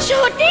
छोटी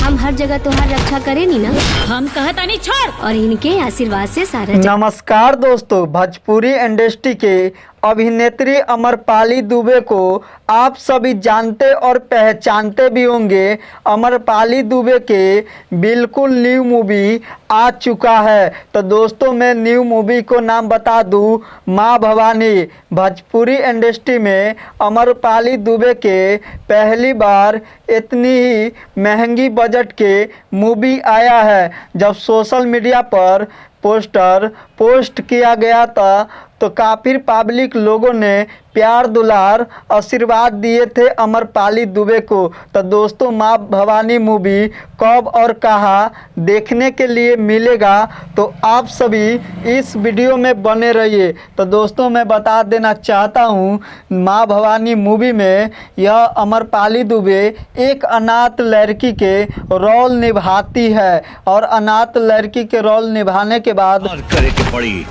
हम हर जगह तुम्हार रक्षा करे नी ना। हम कहता नहीं छोड़। और इनके आशीर्वाद से सारा नमस्कार दोस्तों, भोजपुरी इंडस्ट्री के अभिनेत्री अमरपाली दुबे को आप सभी जानते और पहचानते भी होंगे। अमरपाली दुबे के बिल्कुल न्यू मूवी आ चुका है। तो दोस्तों मैं न्यू मूवी को नाम बता दूं, माँ भवानी। भोजपुरी इंडस्ट्री में अमरपाली दुबे के पहली बार इतनी ही महंगी बजट के मूवी आया है। जब सोशल मीडिया पर पोस्टर पोस्ट किया गया था तो काफ़ी पब्लिक लोगों ने प्यार दुलार आशीर्वाद दिए थे अमरपाली दुबे को। तो दोस्तों माँ भवानी मूवी कब और कहाँ देखने के लिए मिलेगा तो आप सभी इस वीडियो में बने रहिए। तो दोस्तों मैं बता देना चाहता हूँ, माँ भवानी मूवी में यह अमरपाली दुबे एक अनाथ लड़की के रोल निभाती है और अनाथ लड़की के रोल निभाने के बाद करे के पड़ी।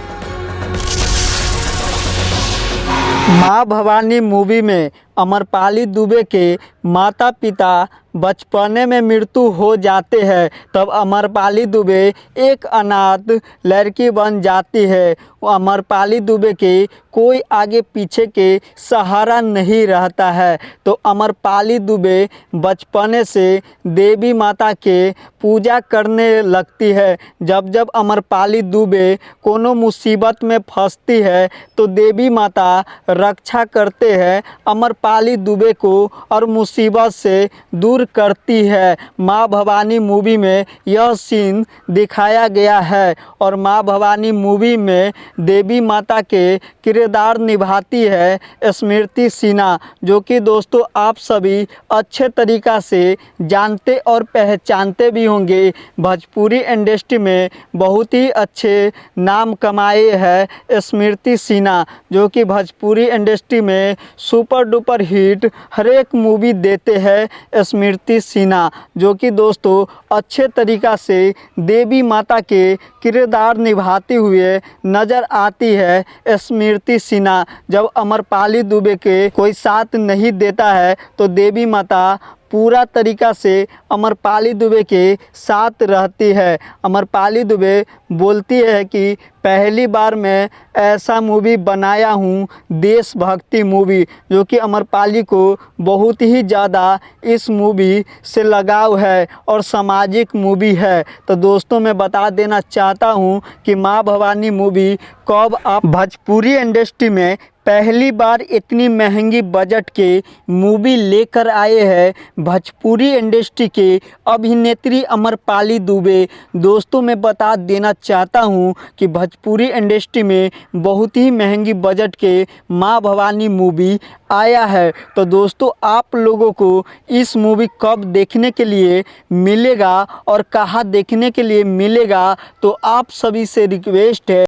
माँ भवानी मूवी में अमरपाली दुबे के माता पिता बचपने में मृत्यु हो जाते हैं। तब अमरपाली दुबे एक अनाथ लड़की बन जाती है। अमरपाली दुबे के कोई आगे पीछे के सहारा नहीं रहता है। तो अमरपाली दुबे बचपने से देवी माता के पूजा करने लगती है। जब जब अमरपाली दुबे कोनो मुसीबत में फंसती है तो देवी माता रक्षा करते हैं अमरपाली दुबे को और मुसीबत से दूर करती है। माँ भवानी मूवी में यह सीन दिखाया गया है और माँ भवानी मूवी में देवी माता के किरदार निभाती है स्मृति सिन्हा, जो कि दोस्तों आप सभी अच्छे तरीक़ा से जानते और पहचानते भी होंगे। भोजपुरी इंडस्ट्री में बहुत ही अच्छे नाम कमाए हैं स्मृति सिन्हा, जो कि भोजपुरी इंडस्ट्री में सुपर डुपर हिट हर एक मूवी देते हैं स्मृति सिन्हा, जो कि दोस्तों अच्छे तरीक़ा से देवी माता के किरदार निभाते हुए नज़र आती है स्मृति सिन्हा। जब अमरपाली दुबे के कोई साथ नहीं देता है तो देवी माता पूरा तरीक़ा से अमरपाली दुबे के साथ रहती है। अमरपाली दुबे बोलती है कि पहली बार मैं ऐसा मूवी बनाया हूँ, देशभक्ति मूवी, जो कि अमरपाली को बहुत ही ज़्यादा इस मूवी से लगाव है और सामाजिक मूवी है। तो दोस्तों मैं बता देना चाहता हूँ कि माँ भवानी मूवी कब आप भोजपुरी इंडस्ट्री में पहली बार इतनी महंगी बजट के मूवी लेकर आए हैं भोजपुरी इंडस्ट्री के अभिनेत्री अमरपाली दुबे। दोस्तों मैं बता देना चाहता हूं कि भोजपुरी इंडस्ट्री में बहुत ही महंगी बजट के माँ भवानी मूवी आया है। तो दोस्तों आप लोगों को इस मूवी कब देखने के लिए मिलेगा और कहाँ देखने के लिए मिलेगा, तो आप सभी से रिक्वेस्ट है